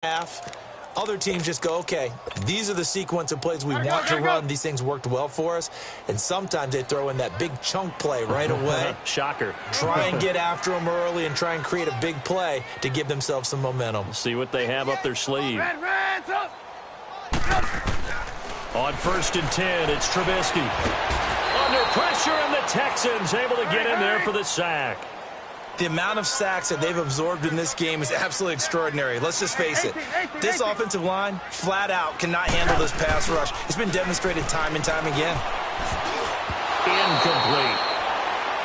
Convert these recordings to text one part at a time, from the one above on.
half. Other teams just go, okay, these are the sequence of plays we want to run. These things worked well for us. And sometimes they throw in that big chunk play right away. Shocker. Try and get after them early and try and create a big play to give themselves some momentum. See what they have up their sleeve. On 1st and 10, it's Trubisky. Under pressure, and the Texans able to get in there for the sack. The amount of sacks that they've absorbed in this game is absolutely extraordinary. Let's just face it. This offensive line, flat out, cannot handle this pass rush. It's been demonstrated time and time again. Incomplete.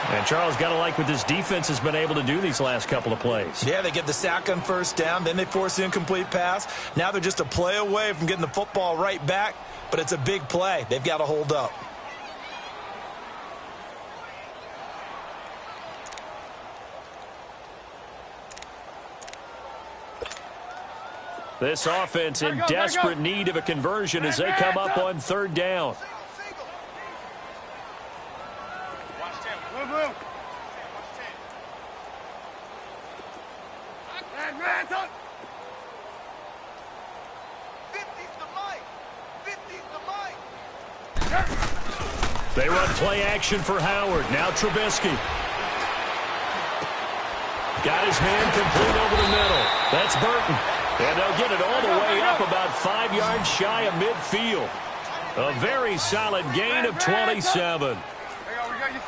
And Charles, got to like what this defense has been able to do these last couple of plays. Yeah, they get the sack on 1st down, then they force the incomplete pass. Now they're just a play away from getting the football right back, but it's a big play. They've got to hold up. This offense in desperate need of a conversion as they come up on 3rd down. They run play action for Howard. Now Trubisky. Got his man complete over the middle. That's Burton. And they'll get it all the way up about 5 yards shy of midfield. A very solid gain of 27.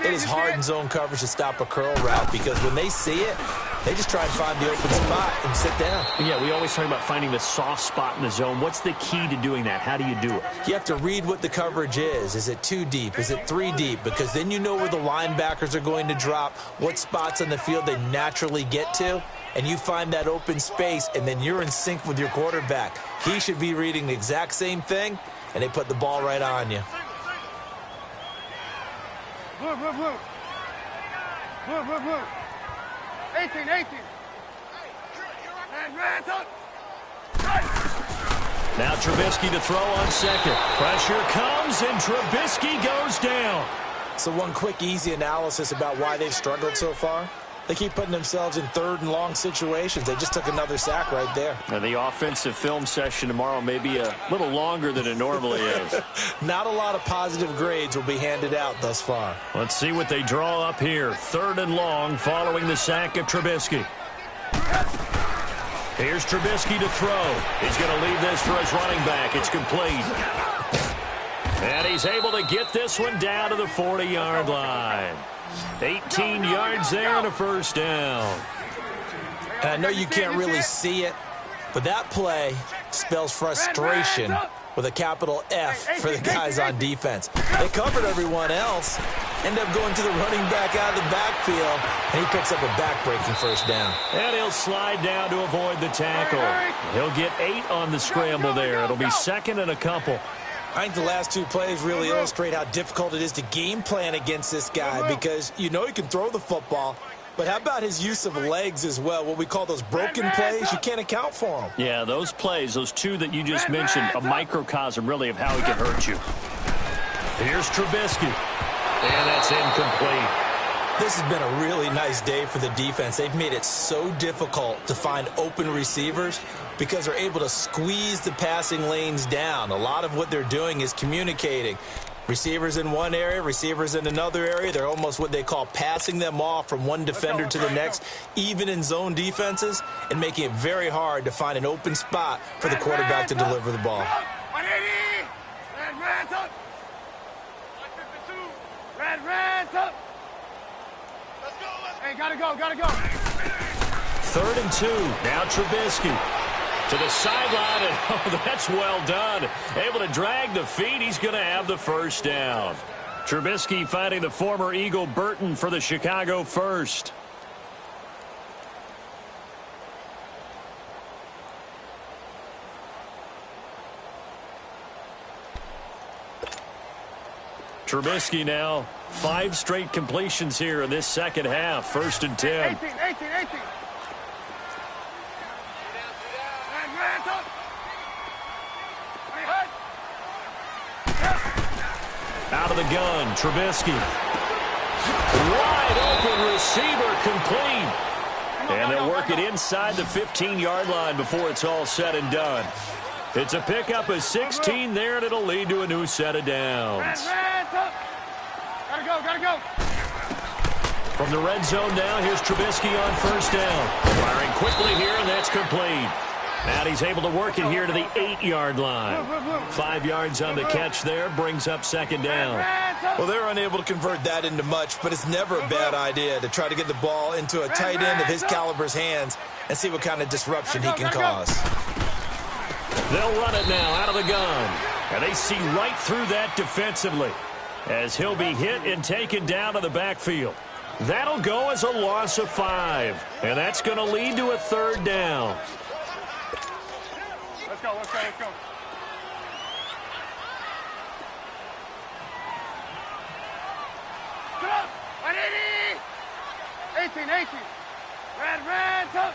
It is hard in zone coverage to stop a curl route because when they see it, they just try and find the open spot and sit down. Yeah, we always talk about finding the soft spot in the zone. What's the key to doing that? How do you do it? You have to read what the coverage is. Is it 2 deep? Is it 3 deep? Because then you know where the linebackers are going to drop, what spots on the field they naturally get to, and you find that open space, and then you're in sync with your quarterback. He should be reading the exact same thing, and they put the ball right on you. Blue. 18. Now Trubisky to throw on 2nd. Pressure comes, and Trubisky goes down. So one quick, easy analysis about why they've struggled so far. They keep putting themselves in 3rd and long situations. They just took another sack right there. Now the offensive film session tomorrow may be a little longer than it normally is. Not a lot of positive grades will be handed out thus far. Let's see what they draw up here. 3rd and long following the sack of Trubisky. Here's Trubisky to throw. He's going to leave this for his running back. It's complete. And he's able to get this one down to the 40-yard line. 18 yards there and a 1st down. And I know you can't really see it, but that play spells frustration with a capital F for the guys on defense. They covered everyone else, end up going to the running back out of the backfield, and he picks up a back-breaking 1st down. And he'll slide down to avoid the tackle. He'll get 8 on the scramble there. It'll be 2nd and a couple. I think the last 2 plays really illustrate how difficult it is to game plan against this guy because you know he can throw the football, but how about his use of legs as well? What we call those broken plays, you can't account for them. Yeah, those plays, those 2 that you just mentioned, a microcosm really of how he can hurt you. Here's Trubisky, and that's incomplete. This has been a really nice day for the defense. They've made it so difficult to find open receivers because they're able to squeeze the passing lanes down. A lot of what they're doing is communicating. Receivers in one area, receivers in another area. They're almost what they call passing them off from one defender to the next, even in zone defenses, and making it very hard to find an open spot for the quarterback to deliver the ball. 180. Red up. Hey, gotta go. 3rd and 2. Now Trubisky to the sideline, and oh, that's well done. Able to drag the feet. He's going to have the 1st down. Trubisky finding the former Eagle Burton for the Chicago 1st. Trubisky now 5 straight completions here in this 2nd half. 1st and 10. 18. Out of the gun, Trubisky. Wide open receiver complete. And they'll work it inside the 15-yard line before it's all said and done. It's a pickup of 16 there, and it'll lead to a new set of downs. Gotta go. From the red zone now, here's Trubisky on first down. Firing quickly here, and that's complete. And he's able to work it here to the 8-yard line. 5 yards on the catch there, brings up second down. Well, they're unable to convert that into much, but it's never a bad idea to try to get the ball into a tight end of his caliber's hands and see what kind of disruption he can cause. They'll run it now out of the gun. And they see right through that defensively as he'll be hit and taken down to the backfield. That'll go as a loss of 5. And that's going to lead to a third down. Let's go. Get up! 180! 18. Red, up!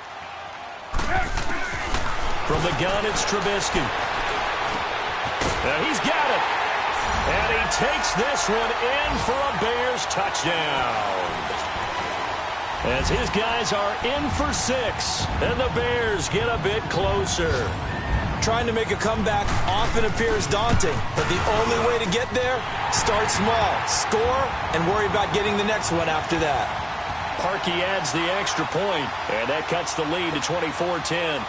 From the gun, it's Trubisky. Now he's got it. And he takes this one in for a Bears touchdown. As his guys are in for 6, and the Bears get a bit closer. Trying to make a comeback often appears daunting, but the only way to get there, start small, score, and worry about getting the next one after that. Parkey adds the extra point, and that cuts the lead to 24-10.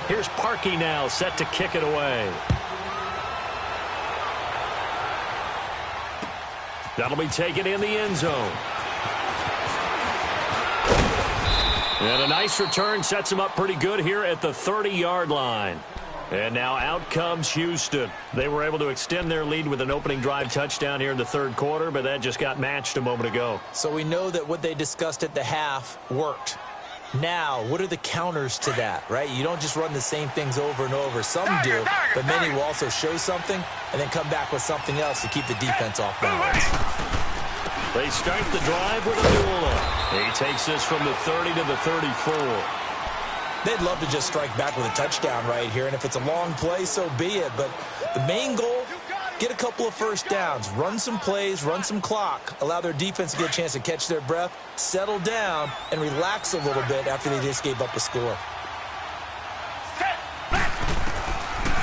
Here's Parkey now, set to kick it away. That'll be taken in the end zone. And a nice return sets him up pretty good here at the 30-yard line. And now out comes Houston. They were able to extend their lead with an opening drive touchdown here in the third quarter, but that just got matched a moment ago. So we know that what they discussed at the half worked. Now, what are the counters to that, right? You don't just run the same things over and over. Some do, but many will also show something and then come back with something else to keep the defense off balance. They start the drive with a duel. He takes this from the 30 to the 34. They'd love to just strike back with a touchdown right here, and if it's a long play, so be it. But the main goal, get a couple of first downs, run some plays, run some clock, allow their defense to get a chance to catch their breath, settle down, and relax a little bit after they just gave up a score.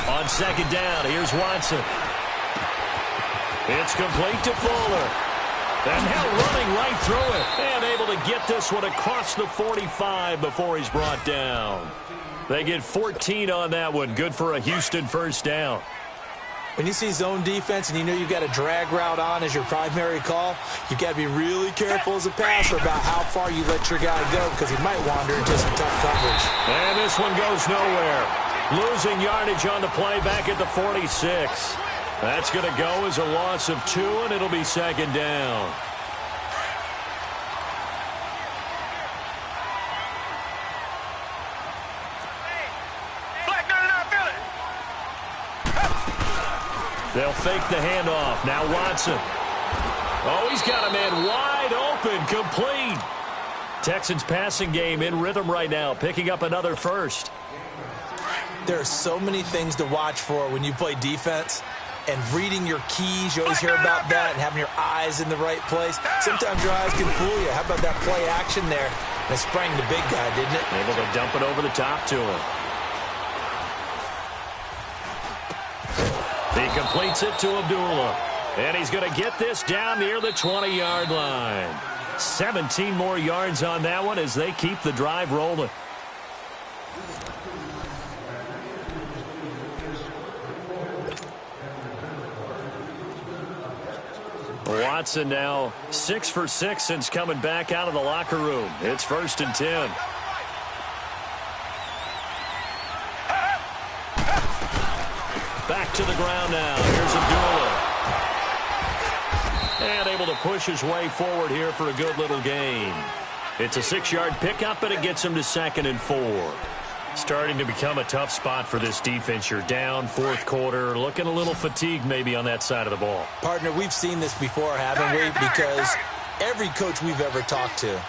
On second down, here's Watson. It's complete to Fuller. And now running right through it. And able to get this one across the 45 before he's brought down. They get 14 on that one. Good for a Houston first down. When you see zone defense and you know you've got a drag route on as your primary call, you've got to be really careful as a passer about how far you let your guy go because he might wander into some tough coverage. And this one goes nowhere. Losing yardage on the play back at the 46. That's going to go as a loss of 2, and it'll be second down. They'll fake the handoff. Now Watson. Oh, he's got a man wide open, complete. Texans passing game in rhythm right now, picking up another first. There are so many things to watch for when you play defense. And reading your keys, you always hear about that, and having your eyes in the right place. Sometimes your eyes can fool you. How about that play action there? They sprang the big guy, didn't it? Able to dump it over the top to him. He completes it to Abdullah. And he's going to get this down near the 20-yard line. 17 more yards on that one as they keep the drive rolling. Watson now 6 for 6 since coming back out of the locker room. It's 1st and 10. Back to the ground now. Here's Abdullah. And able to push his way forward here for a good little gain. It's a 6-yard pickup, and it gets him to 2nd and 4. Starting to become a tough spot for this defense. You're down, fourth quarter, looking a little fatigued maybe on that side of the ball. Partner, we've seen this before, haven't we? Because every coach we've ever talked to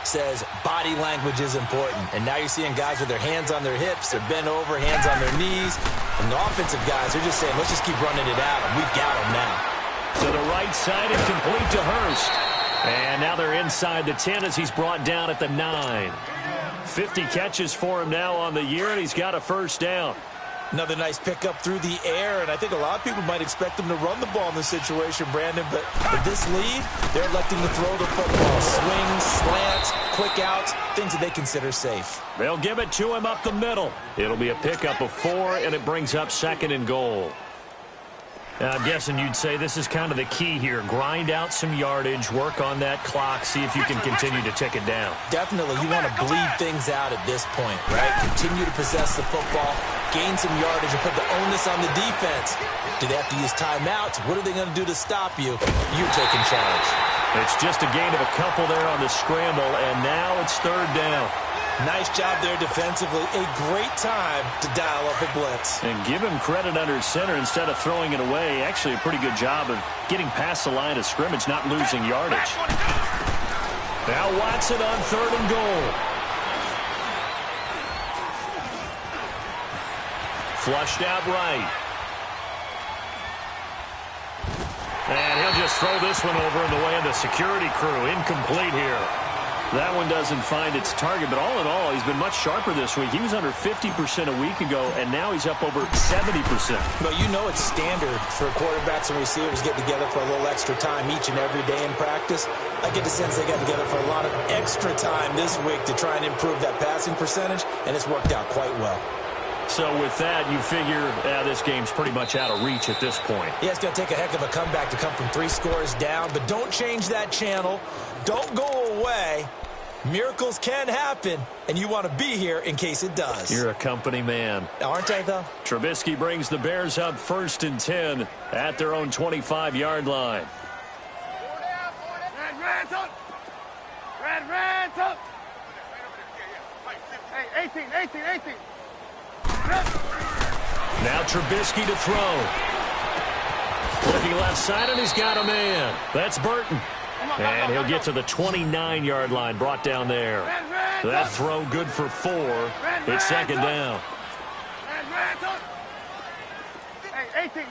says body language is important. And now you're seeing guys with their hands on their hips, they're bent over, hands on their knees. And the offensive guys, they're just saying, let's just keep running it out, and we've got them now. To the right side and complete to Hurst. And now they're inside the 10 as he's brought down at the 9. 50 catches for him now on the year, and he's got a first down. Another nice pickup through the air, and I think a lot of people might expect him to run the ball in this situation, Brandon, but with this lead, they're electing to throw the football. Swings, slants, quick outs, things that they consider safe. They'll give it to him up the middle. It'll be a pickup of 4, and it brings up 2nd and goal. I'm guessing you'd say this is kind of the key here. Grind out some yardage, work on that clock, see if you can continue to tick it down. Definitely. You want to bleed things out at this point, right? Continue to possess the football, gain some yardage, and put the onus on the defense. Do they have to use timeouts? What are they going to do to stop you? You're taking charge. It's just a gain of a couple there on the scramble, and now it's 3rd down. Nice job there defensively. A great time to dial up a blitz. And give him credit under center instead of throwing it away. Actually a pretty good job of getting past the line of scrimmage, not losing yardage. Now Watson on 3rd and goal. Flushed out right. And he'll just throw this one over in the way of the security crew. Incomplete here. That one doesn't find its target, but all in all, he's been much sharper this week. He was under 50% a week ago, and now he's up over 70%. Well, you know it's standard for quarterbacks and receivers get together for a little extra time each and every day in practice. I get the sense they got together for a lot of extra time this week to try and improve that passing percentage, and it's worked out quite well. So with that, you figure this game's pretty much out of reach at this point. Yeah, it's going to take a heck of a comeback to come from 3 scores down, but don't change that channel. Don't go away. Miracles can happen, and you want to be here in case it does. You're a company man. Aren't I, though? Trubisky brings the Bears up 1st and 10 at their own 25-yard line. Red, up. Red, up. Hey, 18. Now Trubisky to throw. Looking left side, and he's got a man. That's Burton. And he'll get to the 29-yard line, brought down there. That throw good for 4. It's 2nd down. Hey, 18.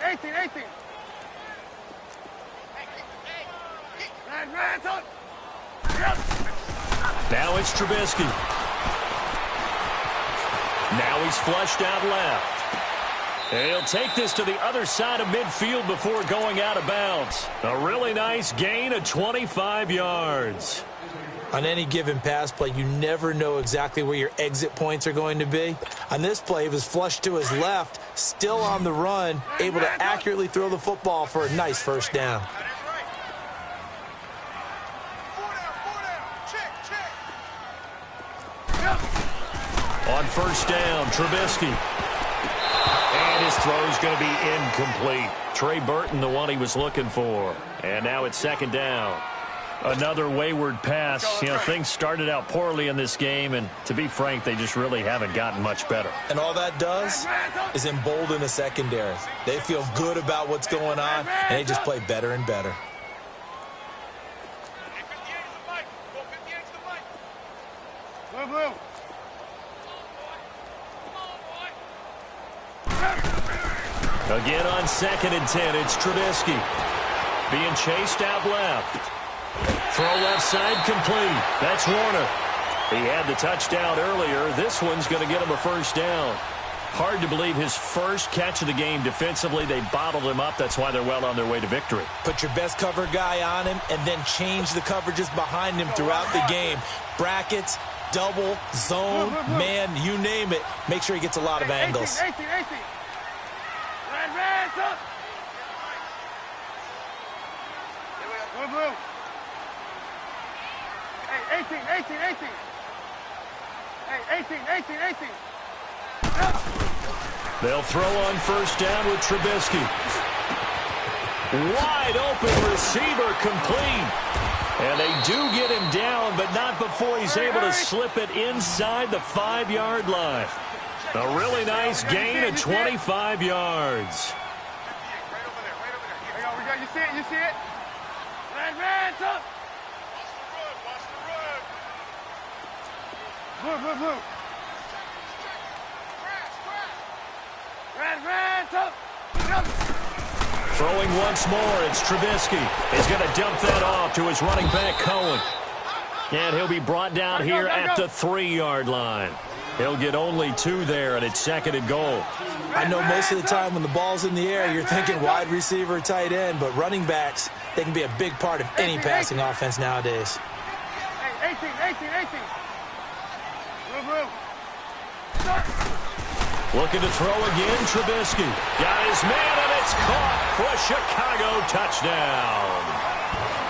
Now it's Trubisky. Now he's flushed out left. And he'll take this to the other side of midfield before going out of bounds. A really nice gain of 25 yards. On any given pass play, you never know exactly where your exit points are going to be. On this play, he was flushed to his left, still on the run, able to accurately throw the football for a nice first down. On 1st down, Trubisky. And his throw's going to be incomplete. Trey Burton, the one he was looking for. And now it's 2nd down. Another wayward pass. You know, things started out poorly in this game, and to be frank, they just really haven't gotten much better. And all that does is embolden the secondary. They feel good about what's going on, and they just play better and better. Blue. Again on 2nd and 10, it's Trubisky. Being chased out left. Throw left side complete. That's Warner. He had the touchdown earlier. This one's going to get him a first down. Hard to believe his first catch of the game defensively. They bottled him up. That's why they're well on their way to victory. Put your best cover guy on him and then change the coverages behind him throughout the game. Brackets, double, zone, man, you name it. Make sure he gets a lot of angles. 18. Red, up. Blue. Hey, 18. Hey, 18. They'll throw on 1st down with Trubisky. Wide open receiver complete. And they do get him down, but not before he's able to slip it inside the 5-yard line. A really nice gain of 25 yards. You see it? Red, up. Blue. Red, up. Throwing once more, it's Trubisky. He's going to dump that off to his running back, Cohen. And he'll be brought down here at the 3-yard line. He'll get only 2 there, and it's 2nd and goal. I know most of the time when the ball's in the air, you're thinking wide receiver, tight end, but running backs, they can be a big part of any passing offense nowadays. 18. Move. Looking to throw again, Trubisky. Got his man, and it's caught for a Chicago touchdown.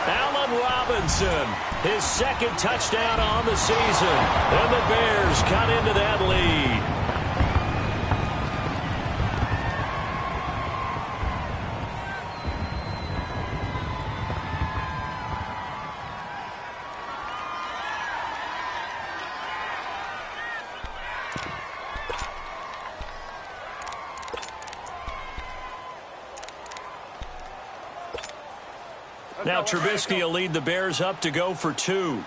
Allen Robinson, his 2nd touchdown on the season. And the Bears cut into that lead. Now Trubisky will lead the Bears up to go for 2.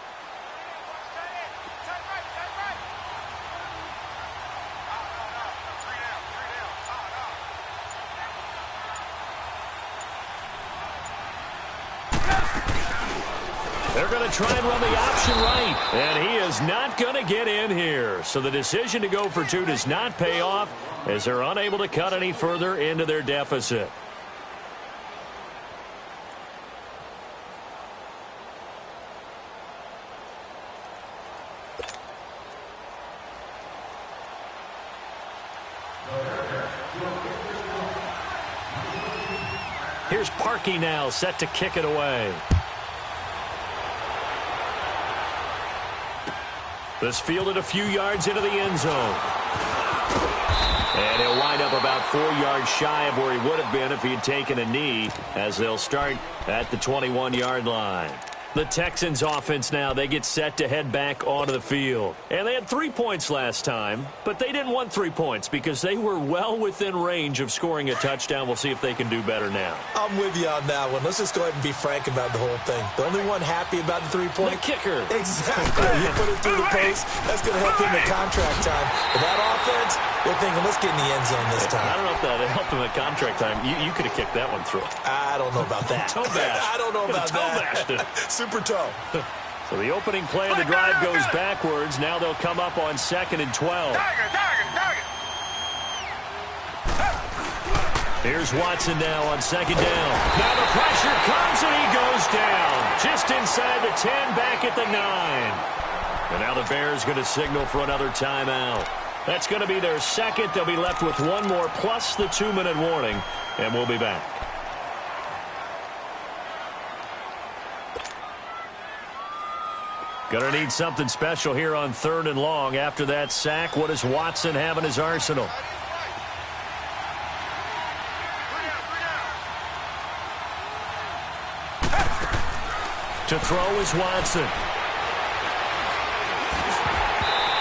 They're going to try and run the option right, and he is not going to get in here. So the decision to go for 2 does not pay off as they're unable to cut any further into their deficit. Here's Parkey now, set to kick it away. This fielded a few yards into the end zone. And he'll wind up about 4 yards shy of where he would have been if he had taken a knee, as they'll start at the 21-yard line. The Texans offense now, they get set to head back onto the field. And they had 3 points last time, but they didn't want 3 points because they were well within range of scoring a touchdown. We'll see if they can do better now. I'm with you on that one. Let's just go ahead and be frank about the whole thing. The only one happy about the 3-point. The kicker. Exactly. You put it through the post. That's going to help him at contract time. But that offense, they're thinking, let's get in the end zone this time. I don't know if that helped him at contract time. You could have kicked that one through. I don't know about that. Toe bash. I don't know about that. Super toe. So the opening play of the drive goes backwards. Now they'll come up on 2nd and 12. Target. Here's Watson now on 2nd down. Now the pressure comes and he goes down. Just inside the 10, back at the 9. And now the Bears going to signal for another timeout. That's going to be their 2nd. They'll be left with 1 more plus the 2-minute warning. And we'll be back. Going to need something special here on 3rd and long. After that sack, what does Watson have in his arsenal? To throw is Watson.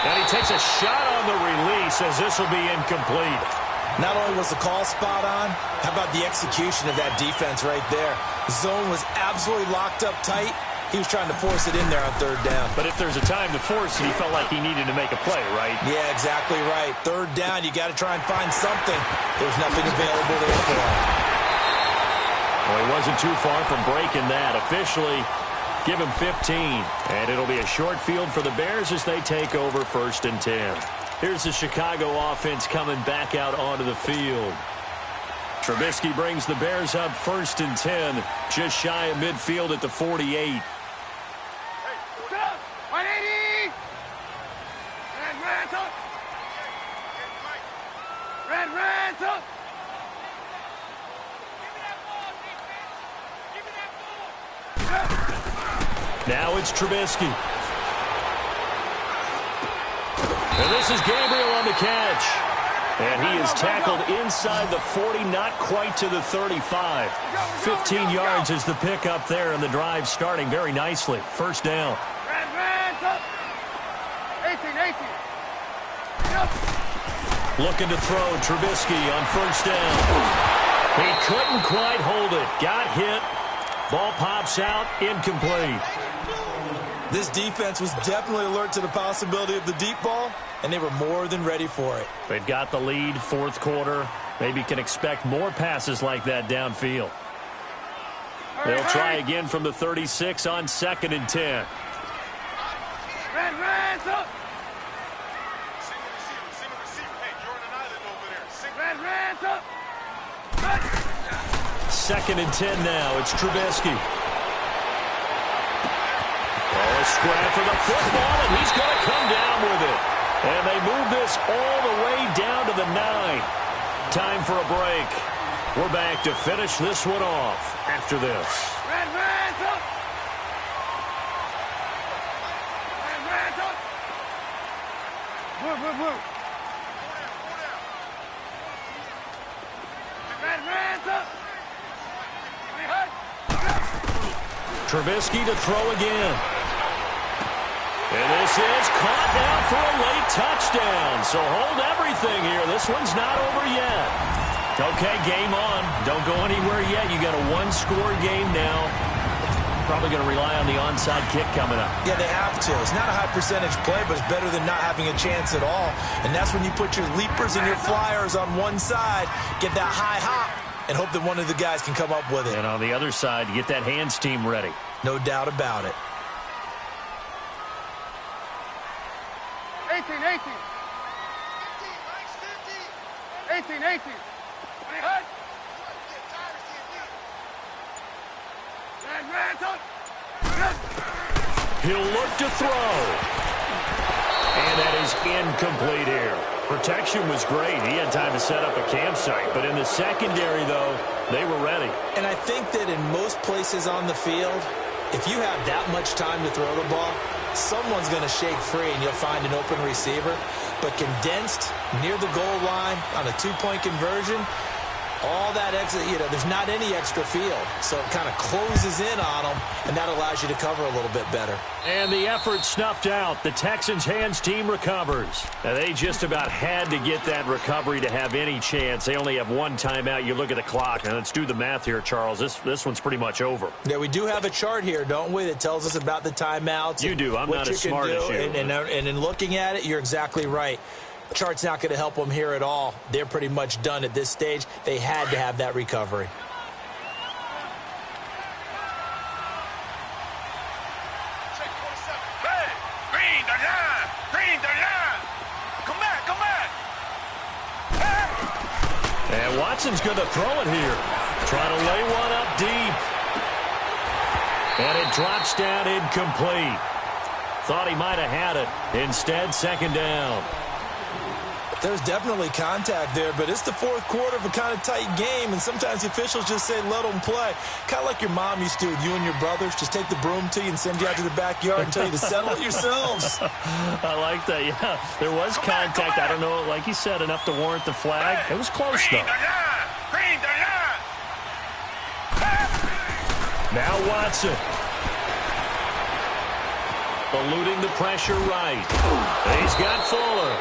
And he takes a shot on the release as this will be incomplete. Not only was the call spot on, how about the execution of that defense right there? The zone was absolutely locked up tight. He was trying to force it in there on 3rd down. But if there's a time to force it, he felt like he needed to make a play, right? Yeah, exactly right. 3rd down, you got to try and find something. There's nothing available there for him. Well, he wasn't too far from breaking that. Officially, give him 15. And it'll be a short field for the Bears as they take over 1st and 10. Here's the Chicago offense coming back out onto the field. Trubisky brings the Bears up 1st and 10, just shy of midfield at the 48. 180. Red, up. Now it's Trubisky. And this is Gabriel on the catch. And he is tackled inside the 40, not quite to the 35. 15 yards is the pickup there, and the drive starting very nicely. 1st down. Red, up. 18. Looking to throw Trubisky on 1st down. He couldn't quite hold it. Got hit. Ball pops out. Incomplete. This defense was definitely alert to the possibility of the deep ball, and they were more than ready for it. They've got the lead, 4th quarter. Maybe can expect more passes like that downfield. They'll try again from the 36 on 2nd and 10. Red, up. Red, up. 2nd and 10 now. It's Trubisky. Oh, a scrap for the football, and he's going to come down with it. And they move this all the way down to the 9. Time for a break. We're back to finish this one off after this. Red, up. Red, up. Move. Red, up. Trubisky to throw again. And this is caught now for a late touchdown. So hold everything here. This one's not over yet. Okay, game on. Don't go anywhere yet. You got a one-score game now. Probably going to rely on the onside kick coming up. Yeah, they have to. It's not a high percentage play, but it's better than not having a chance at all. And that's when you put your leapers and your flyers on one side, get that high hop, and hope that one of the guys can come up with it. And on the other side, get that hands team ready. No doubt about it. 18. 20 hut. Red, up. He'll look to throw. And that is incomplete here. Protection was great. He had time to set up a campsite. But in the secondary, though, they were ready. And I think that in most places on the field, if you have that much time to throw the ball, someone's going to shake free and you'll find an open receiver. But condensed near the goal line on a two-point conversion, all that extra, there's not any extra field. So it kind of closes in on them, and that allows you to cover a little bit better. And the effort snuffed out. The Texans' hands team recovers. Now, they just about had to get that recovery to have any chance. They only have one timeout. You look at the clock. Now, let's do the math here, Charles. This one's pretty much over. Yeah, we do have a chart here, don't we, that tells us about the timeouts. You do. I'm not as smart as you. And in looking at it, you're exactly right. Chart's not going to help them here at all. They're pretty much done at this stage. They had to have that recovery. Hey, green the line. Come back. Hey. And Watson's going to throw it here. Trying to lay one up deep. And it drops down incomplete. Thought he might have had it. Instead, 2nd down. There's definitely contact there, but it's the fourth quarter of a kind of tight game, and sometimes the officials just say, let them play. Kind of like your mom used to with you and your brothers. Just take the broom to you and send you out to the backyard and tell you to settle it yourselves. I like that, yeah. There was contact. I don't know, like you said, enough to warrant the flag. It was close, though. Green the line. Now Watson. Eluding the pressure right. He's got Fuller.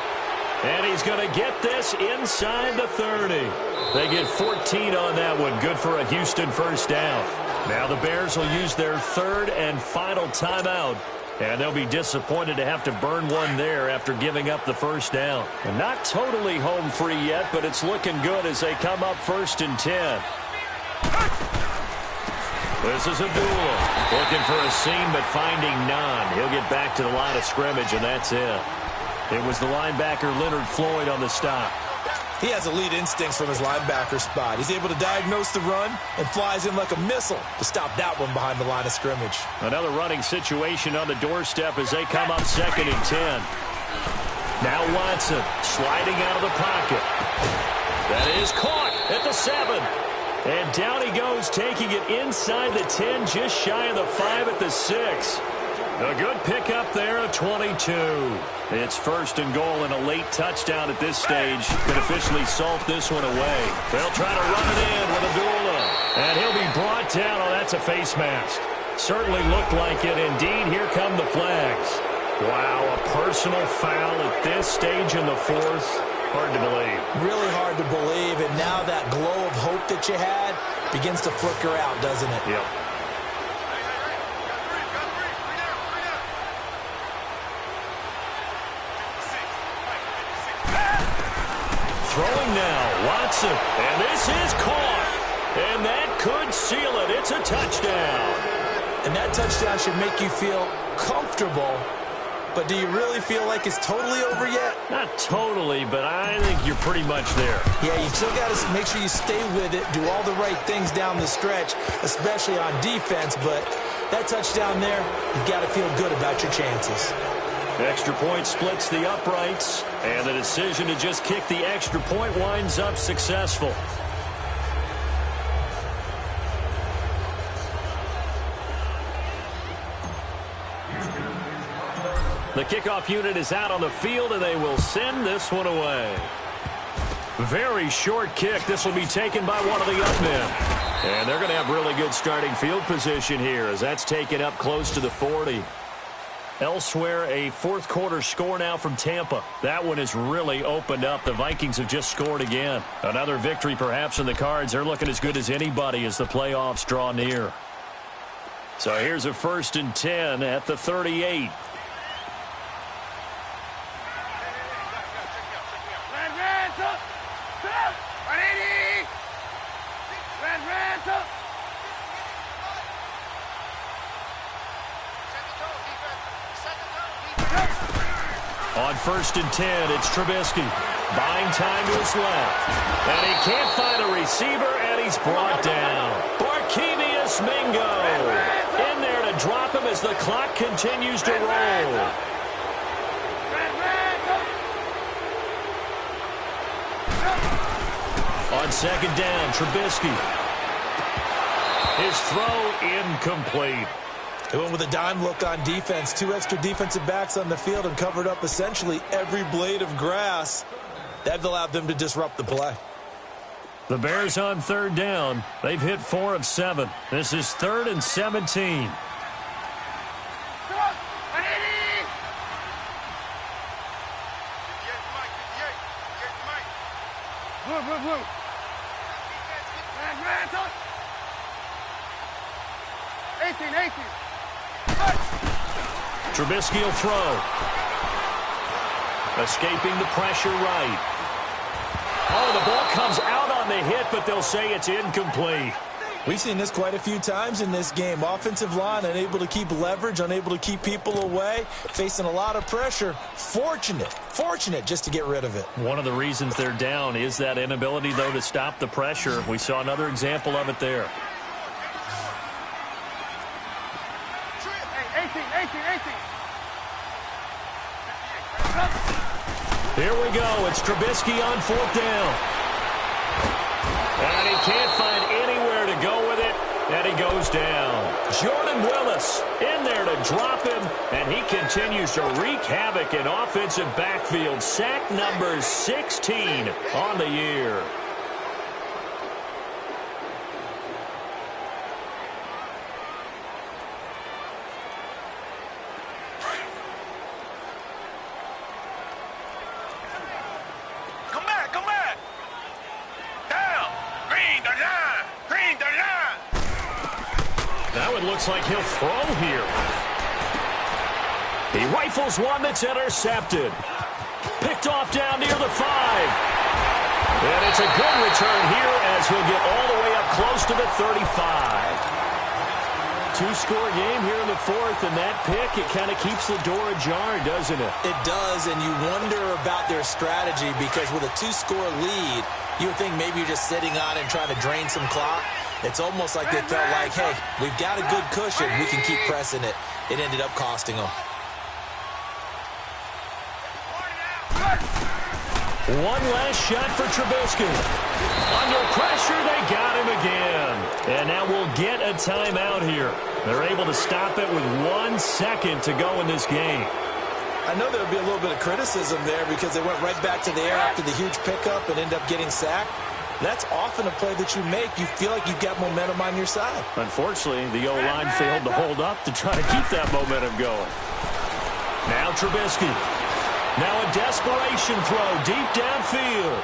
And he's going to get this inside the 30. They get 14 on that one. Good for a Houston first down. Now the Bears will use their 3rd and final timeout. And they'll be disappointed to have to burn one there after giving up the first down. And not totally home free yet, but it's looking good as they come up 1st and 10. This is Abdullah. Looking for a seam, but finding none. He'll get back to the line of scrimmage, and that's it. It was the linebacker Leonard Floyd on the stop. He has elite instincts from his linebacker spot. He's able to diagnose the run and flies in like a missile to stop that one behind the line of scrimmage. Another running situation on the doorstep as they come up 2nd and 10. Now Watson sliding out of the pocket. That is caught at the 7. And down he goes, taking it inside the 10, just shy of the 5 at the 6. A good pickup there at 22. It's 1st and goal and a late touchdown at this stage. Could officially salt this one away. They'll try to run it in with Abdullah. And he'll be brought down. Oh, that's a face mask. Certainly looked like it. Indeed, here come the flags. Wow, a personal foul at this stage in the 4th. Hard to believe. Really hard to believe. And now that glow of hope that you had begins to flicker out, doesn't it? Yep. Throwing now, Watson. And this is caught. And that could seal it. It's a touchdown. And that touchdown should make you feel comfortable. But do you really feel like it's totally over yet? Not totally, but I think you're pretty much there. Yeah, you still got to make sure you stay with it, do all the right things down the stretch, especially on defense. But that touchdown there, you got to feel good about your chances. Extra point splits the uprights, and the decision to just kick the extra point winds up successful. The kickoff unit is out on the field, and they will send this one away. Very short kick. This will be taken by one of the young men. And they're going to have really good starting field position here as that's taken up close to the 40. Elsewhere, a fourth quarter score now from Tampa. That one has really opened up. The Vikings have just scored again. Another victory perhaps in the cards. They're looking as good as anybody as the playoffs draw near. So here's a 1st and 10 at the 38. On 1st and 10, it's Trubisky. Buying time to his left. And he can't find a receiver, and he's brought down. Barkevious Mingo in there to drop him as the clock continues to roll. On 2nd down, Trubisky. His throw incomplete. They went with a dime look on defense. 2 extra defensive backs on the field and covered up essentially every blade of grass. That allowed them to disrupt the play. The Bears on 3rd down. They've hit 4 of 7. This is 3rd and 17. Trubisky will throw. Escaping the pressure right. Oh, the ball comes out on the hit, but they'll say it's incomplete. We've seen this quite a few times in this game. Offensive line unable to keep leverage, unable to keep people away, facing a lot of pressure. Fortunate just to get rid of it. One of the reasons they're down is that inability, though, to stop the pressure. We saw another example of it there. 18. Here we go. It's Trubisky on 4th down. And he can't find anywhere to go with it, and he goes down. Jordan Willis in there to drop him, and he continues to wreak havoc in offensive backfield. Sack number 16 on the year. Looks like he'll throw here. He rifles one that's intercepted. Picked off down near the 5. And it's a good return here as he'll get all the way up close to the 35. 2-score game here in the 4th, and that pick, it kind of keeps the door ajar, doesn't it? It does, and you wonder about their strategy because with a 2-score lead, you would think maybe you're just sitting on it and trying to drain some clock. It's almost like they felt like, hey, we've got a good cushion. We can keep pressing it. It ended up costing them. One last shot for Trubisky. Under pressure, they got him again. And now we'll get a timeout here. They're able to stop it with 1 second to go in this game. I know there'll be a little bit of criticism there because they went right back to the air after the huge pickup and ended up getting sacked. That's often a play that you make. You feel like you've got momentum on your side. Unfortunately, the O-line failed to hold up to try to keep that momentum going. Now Trubisky. Now a desperation throw deep downfield.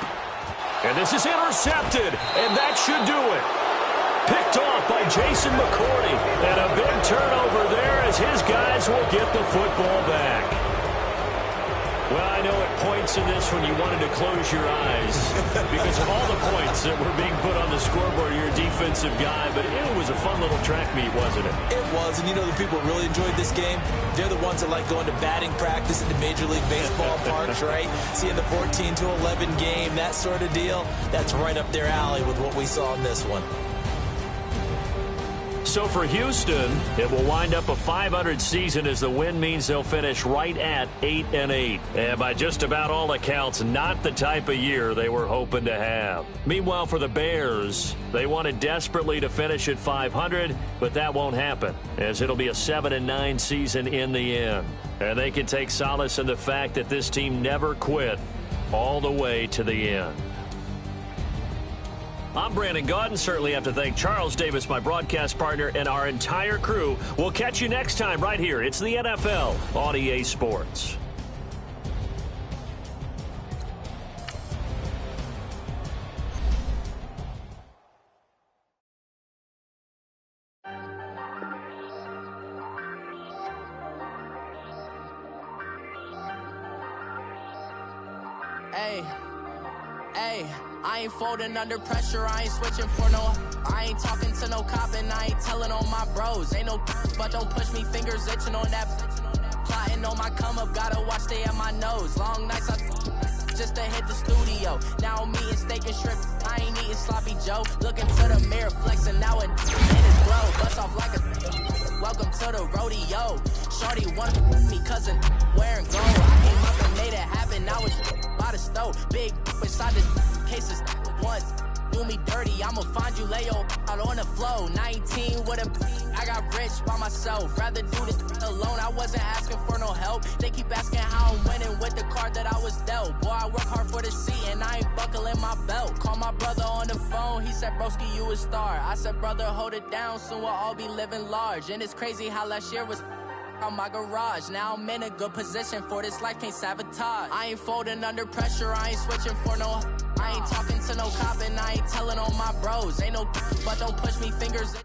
And this is intercepted, and that should do it. Picked off by Jason McCourty. And a big turnover there as his guys will get the football back. Well, I know at points in this one you wanted to close your eyes because of all the points that were being put on the scoreboard. You're a defensive guy, but it was a fun little track meet, wasn't it? It was, and you know the people who really enjoyed this game? They're the ones that like going to batting practice at the Major League Baseball parks, right? Seeing the 14-11 game, that sort of deal, that's right up their alley with what we saw in this one. So for Houston, it will wind up a .500 season as the win means they'll finish right at 8-8. And by just about all accounts, not the type of year they were hoping to have. Meanwhile, for the Bears, they wanted desperately to finish at .500, but that won't happen, as it'll be a 7-9 season in the end. And they can take solace in the fact that this team never quit all the way to the end. I'm Brandon Gaudin. Certainly have to thank Charles Davis, my broadcast partner, and our entire crew. We'll catch you next time right here. It's the NFL on EA Sports. Hey, I ain't folding under pressure, I ain't switching for no. I ain't talking to no cop and I ain't telling on my bros. Ain't no but don't push me, fingers itching on that. Plotting on my come up, gotta watch stay at my nose. Long nights I just to hit the studio. Now I'm eating steak and shrimp, I ain't eating sloppy Joe. Looking to the mirror, flexing now and his bro. Bust off like a welcome to the rodeo. Shorty wanted me cousin wearing gold. I came up and made it happen, now it's by the stove. Big inside this cases once. Do me dirty, I'ma find you, lay your out on the flow. 19 with a I got rich by myself. Rather do this alone, I wasn't asking for no help. They keep asking how I'm winning with the card that I was dealt. Boy, I work hard for the seat and I ain't buckling my belt. Call my brother on the phone, he said, broski, you a star. I said, brother, hold it down, soon we'll all be living large. And it's crazy how last year was on my garage. Now I'm in a good position for this life, can't sabotage. I ain't folding under pressure, I ain't switching for no. I ain't talking to no cop and I ain't telling on my bros. Ain't no but don't push me, fingers